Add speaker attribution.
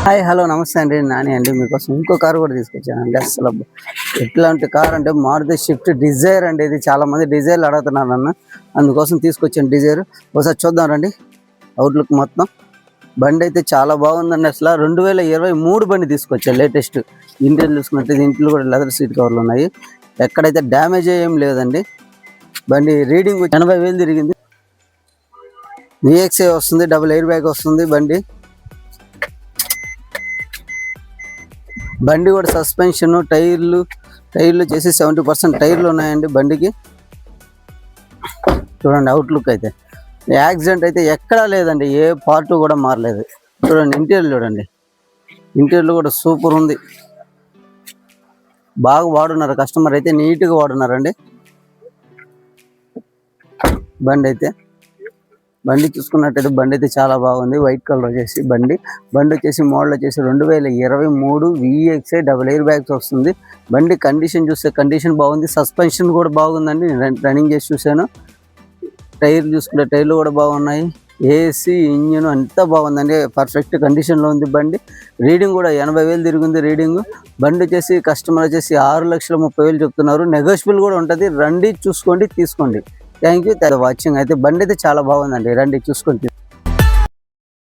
Speaker 1: Hi hello నమస్తే అండి, నాని అండి. మీకోసం ఇంకో కారు కూడా తీసుకొచ్చానండి. అసలు ఎట్లాంటి కార్ అంటే మారుతి షిఫ్ట్ డిజైర్ అండి. ఇది చాలా మంది డిజైర్లు అడుగుతున్నారు నన్ను, అందుకోసం తీసుకొచ్చాను డిజైర్. ఒకసారి చూద్దాం రండి. అవుట్లుక్ మొత్తం బండి అయితే చాలా బాగుందండి. అసలు 2023 బండి తీసుకొచ్చాను, లేటెస్ట్. ఇంటీరియర్ చూసుకున్నట్టు ఇంట్లో కూడా లెదర్ సీట్ కవర్లు ఉన్నాయి, ఎక్కడైతే డ్యామేజ్ ఏం లేదండి. బండి రీడింగ్ 80,000 తిరిగింది. VXA వస్తుంది, డబుల్ ఎయిర్ బ్యాగ్ వస్తుంది. బండి కూడా సస్పెన్షన్ టైర్లు చేసి 70% టైర్లు ఉన్నాయండి బండికి. చూడండి అవుట్లుక్ అయితే యాక్సిడెంట్ అయితే ఎక్కడా లేదండి, ఏ పార్ట్ కూడా మారలేదు. చూడండి ఇంటీరియర్ కూడా సూపర్ ఉంది. బాగా వాడున్నారు, కస్టమర్ అయితే నీట్గా వాడున్నారండి. బండి చూసుకున్నట్టయితే బండి అయితే చాలా బాగుంది. వైట్ కలర్ వచ్చేసి బండి వచ్చేసి మోడల్ వచ్చేసి 2023 VXA డబుల్ ఎయిర్ బ్యాగ్స్ వస్తుంది. బండి కండిషన్ చూస్తే కండిషన్ బాగుంది, సస్పెన్షన్ కూడా బాగుందండి. నేను రన్నింగ్ చేసి చూశాను. టైర్లు చూసుకుంటే టైర్లు కూడా బాగున్నాయి. ఏసీ ఇంజిన్ అంతా బాగుందండి, పర్ఫెక్ట్ కండిషన్లో ఉంది బండి. రీడింగ్ కూడా 80,000 తిరిగింది రీడింగ్. బండి వచ్చేసి కస్టమర్ వచ్చేసి 6,30,000 చెప్తున్నారు. నెగోషియబుల్ కూడా ఉంటుంది. రండి చూసుకోండి, తీసుకోండి. Thank you watching. అయితే బండి అయితే చాలా బాగుందండి, రండి చూసుకొని.